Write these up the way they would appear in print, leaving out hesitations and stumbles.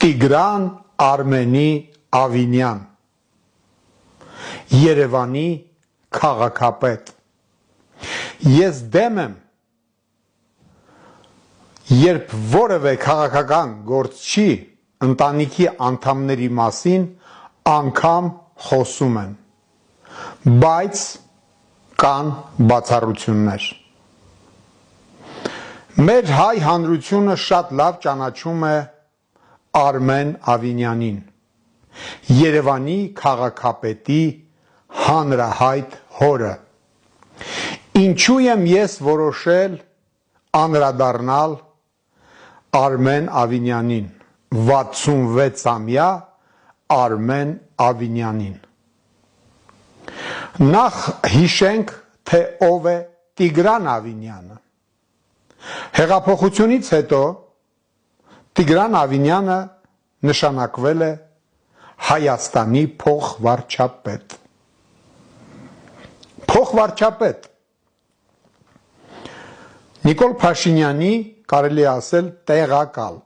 Տիգրան Արմենի Ավինյան, Երևանի քաղաքապետ։ Ես դեմ եմ, երբ որևէ քաղաքական գործչի ընտանիքի անդամների մասին անգամ խոսում են, բայց կան բացառություններ։ Մեր հայ հանրությունը շատ լավ ճանաչում է Արմեն Ավինյանին, Երևանի քաղաքապետի հանրահայտ հորը։ Ինչու եմ ես որոշել անդրադառնալ Արմեն Ավինյանին, 66-ամյա Արմեն Ավինյանին։ Նախ հիշենք, թե ով է Տիգրան Ավինյանը։ Հեղափոխությունից հետո Տիգրան Ավինյանը նշանակվել է Հայաստանի փոխվարչապետ։ Փոխվարչապետ Նիկոլ Փաշինյանի, կարելի է ասել, տեղակալ։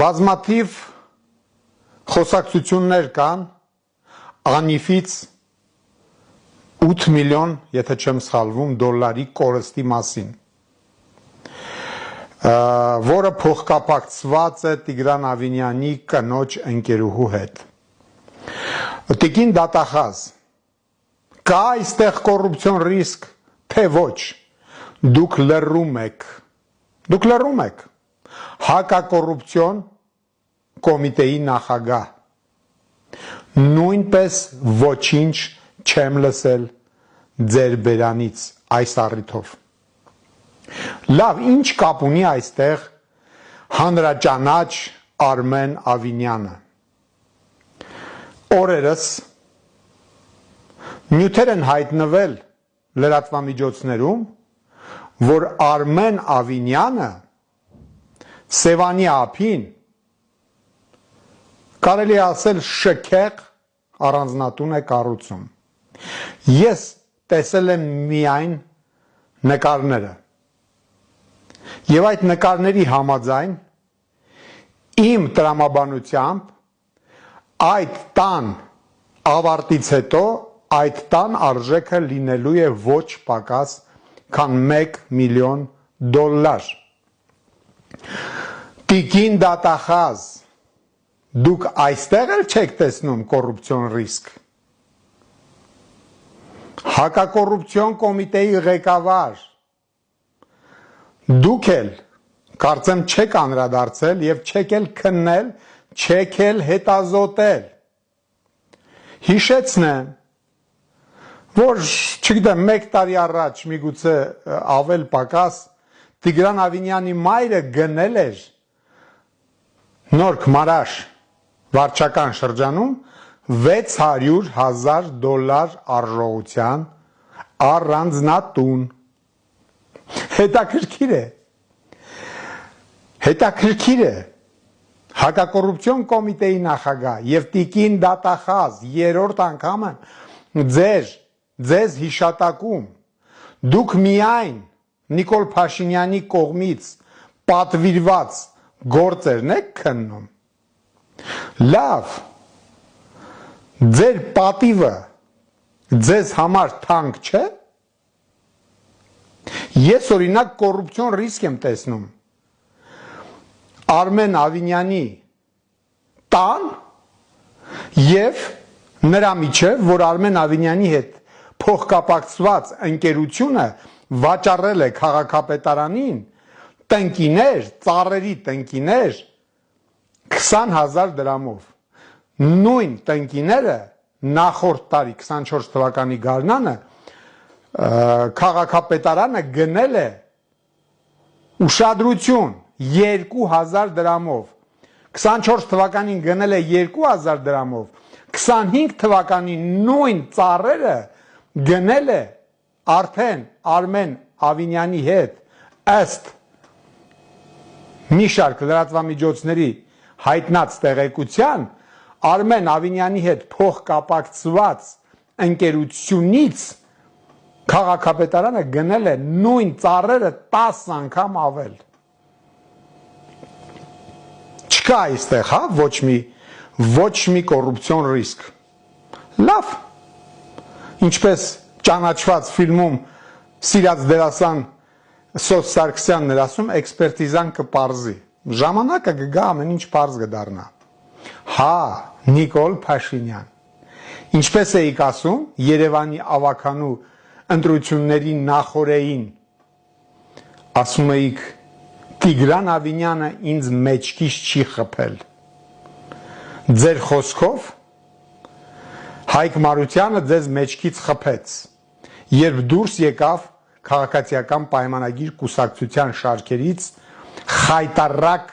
Բազմաթիվ խոսակցություններ կան ԱՆԻՖ-ից 8 միլիոն, եթե չեմ սխալվում, դոլարի կորստի մասին, որը փոխկապակցված է Տիգրան Ավինյանի կնոջ ընկերուհու հետ։ Տիկին դատախազ, կա այստեղ կոռուպցիոն ռիսկ, թե ոչ, դուք լռում եք, հակակոռուպցիոն կոմիտեի նախագահ, նույնպես ոչինչ չեմ լսել ձեր բերանից այս առիթով։ Լավ, ինչ կապ ունի այստեղ հանրաճանաչ Արմեն Ավինյանը։ Օրերս նյութեր են հայտնվել լրատվամիջոցներում, որ Արմեն Ավինյանը Սևանի ափին, կարելի է ասել, շքեղ առանձնատուն է կառուցում։ Ես տեսել եմ միայն նկարները, և այդ նկարների համաձայն իմ տրամաբանությամբ այդ տան ավարտից հետո այդ տան արժեքը լինելու է ոչ պակաս, քան 1 միլիոն դոլար։ Տիկին դատախազ, դուք այստեղ էլ չեք տեսնում կոռուպցիոն ռիսկ։ Հակակոռուպցիոն կոմիտեի ղեկավար, դուք էլ կարծեմ չեք անդրադարձել և չեք էլ քննել, չեք էլ հետազոտել։ Հիշեցնեմ, որ չգիտեմ, 1 տարի առաջ, միգուցե ավել պակաս, Տիգրան Ավինյանի մայրը գնել էր Նորք Մարաշ վարչական շրջանում 600,000 դոլար արժողության առանձնատուն։ Հետաքրքիր է, հակակոռուպցիոն կոմիտեի նախագահ և տիկին դատախազ 3-րդ անգամ ձեզ հիշատակում, դուք միայն Նիկոլ Փաշինյանի կողմից պատվիրված գործերն եք քննում։ Լավ, ձեր պատիվը ձեզ համար թանկ չէ։ Ես օրինակ կոռուպցիոն ռիսկ եմ տեսնում Արմեն Ավինյանի տան և նրա միջև, որ Արմեն Ավինյանի հետ փոխկապակցված ընկերությունը վաճառել է քաղաքապետարանին տնկիներ, ծառերի տնկիներ 20,000 դրամով։ Նույն տնկիները նախորդ տարի 24 թվականի գարնանը քաղաքապետարանը գնել է ուշադրություն 2,000 դրամով, 24 թվականին գնել է 2,000 դրամով, 25 թվականին նույն ծառերը գնել է արդեն Արմեն Ավինյանի հետ ըստ մի շարք լրատվամիջոցների հայտնած տեղեկության Արմեն Ավինյանի հետ փոխկապակցված ընկերությունից քաղաքապետարանը գնել է նույն ծառերը 10 անգամ ավել։ Չկա այստեղ, հա, ոչ մի կոռուպցիոն ռիսկ։ Լավ։ Ինչպես ճանաչված ֆիլմում սիրած դերասան Սոս Սարգսյանն էր ասում, էքսպերտիզան կպարզի։ Ժամանակը կգա, ամեն ինչ պարզ կդառնա։ Հա, Նիկոլ Փաշինյան։ Ինչպես էիք ասում, Երևանի ավականու ընտրությունների նախօրեին ասում էիք Տիգրան Ավինյանը ինձ մեջքից չի խփել։ Ձեր խոսքով Հայկ Մարությանը ձեզ մեջքից խփեց, երբ դուրս եկավ քաղաքացիական պայմանագիր կուսակցության շարքերից խայտարակ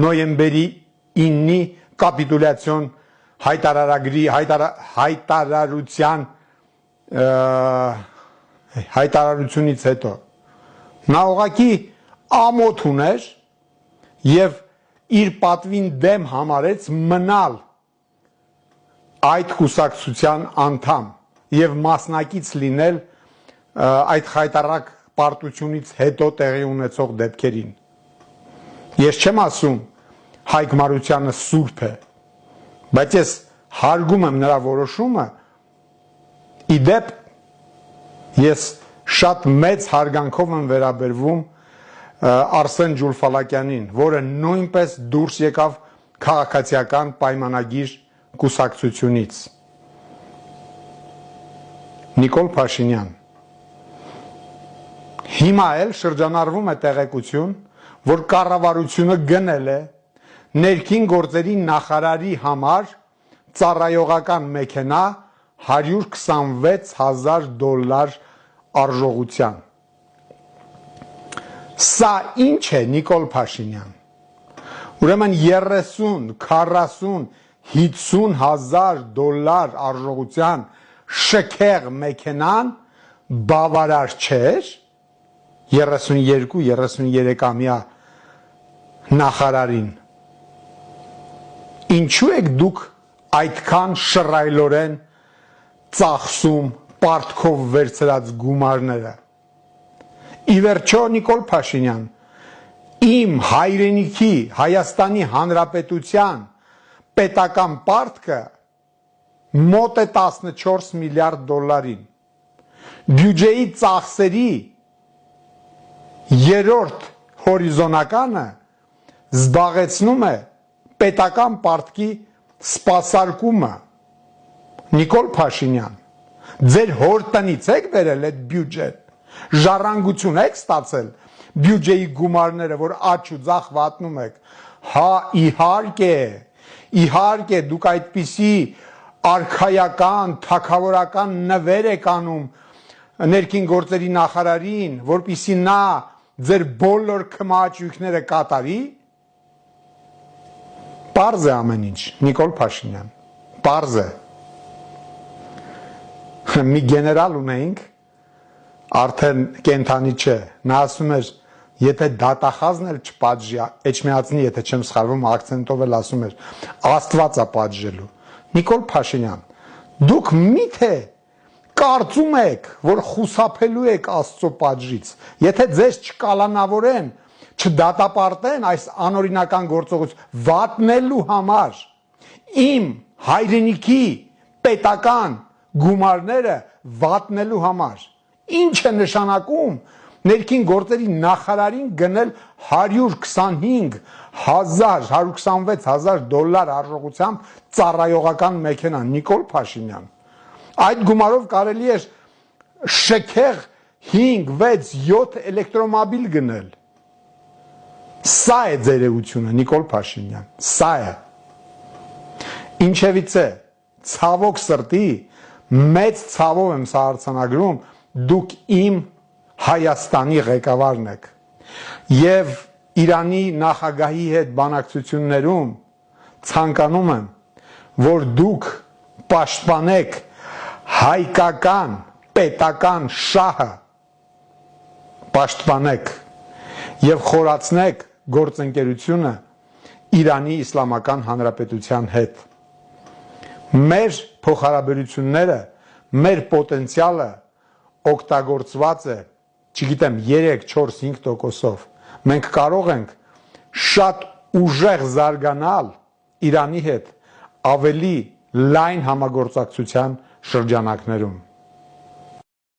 նոյեմբերի 9-ի կապիտուլյացիոն հայտարարությունից հետո նա ուղղակի ամոթ ուներ եւ իր պատվին դեմ համարեց մնալ այդ կուսակցության անդամ եւ մասնակից լինել այդ խայտարակ պարտությունից հետո տեղի ունեցող դեպքերին։ Ես չեմ ասում Հայկ Մարությանը սուրբ է, բայց ես հարգում եմ նրա որոշումը, իդեպ ես շատ մեծ հարգանքով եմ վերաբերվում Արսեն Ջուլֆալակյանին, որը նույնպես դուրս եկավ քաղաքացիական պայմանագիր կուսակցությունից։ Նիկոլ Փաշինյան Հիմա էլ շրջանառվում է տեղեկություն, որ կառավարությունը գնել է ներքին գործերի նախարարի համար ծառայողական մեքենա $126,000 արժողության։ Սա ինչ է, Նիկոլ Փաշինյան։ Ուրեմն 30, 40, $50,000 արժողության շքեղ մեքենան բավարար չէր 32-33-ամյա նախարարին։ Ինչու եք դուք այդքան շռայլորեն ծախսում պարտքով վերցրած գումարները։ Ի վերջո Նիկոլ Փաշինյան, իմ հայրենիքի Հայաստանի Հանրապետության պետական պարտքը մոտ է 14 միլիարդ դոլարին։ Բյուջեի ծախսերի երրորդ հորիզոնականը զբաղեցնում է պետական պարտքի սպասարկումը։ Նիկոլ Փաշինյան, ձեր հոր տնից եք բերել այդ բյուջեն, ժառանգություն եք ստացել բյուջեի գումարները, որ աճ ու ձախ վատնում եք։ Հա, իհարկե, դուք այդպիսի արքայական, թագավորական նվեր եք անում ներքին գործերի նախարարին, որպեսզի նա ձեր բոլոր քմահաճույքները կատարի։ Պարզ է ամեն ինչ, Նիկոլ Փաշինյան, պարզ է։ Մի գեներալ ունեինք, արդեն կենթանի չէ, նա ասում էր, եթե դատախազն էլ չպատժի, Էջմիածնի, եթե չեմ սխալվում, ակցենտով էլ ասում էր, Աստված է պատժելու։ Նիկոլ Փաշինյան, դուք միթե կարծում եք, որ խուսափելու եք Աստծո պատժից, եթե ձեզ չկալանավորեն, չդատապարտեն այս անօրինական գործողություն վատնելու համար, իմ հայրենիքի պետական գումարները վատնելու համար, ինչ է նշանակում ներքին գործերի նախարարին գնել $126,000 արժողությամբ ծառայողական մեքենա, Նիկոլ Փաշինյան։ Այդ գումարով կարելի էր շքեղ 5, 6, 7 էլեկտրոմոբիլ գնել։ Սա է ձեր էությունը, Նիկոլ Փաշինյան, սա է։ Ինչևից է, ցավոք սրտի, մեծ ցավով եմ սա արձանագրում, դուք իմ Հայաստանի ղեկավարն եք եւ Իրանի նախագահի հետ բանակցություններում ցանկանում եմ, որ դուք պաշտպանեք հայկական պետական շահը, պաշտպանեք եւ խորացնեք գործընկերությունը Իրանի Իսլամական Հանրապետության հետ։ Մեր փոխհարաբերությունները, մեր պոտենցիալը օգտագործված է, չգիտեմ, 3, 4, 5%-ով։ Մենք կարող ենք շատ ուժեղ զարգանալ Իրանի հետ ավելի լայն համագործակցության շրջանակներում։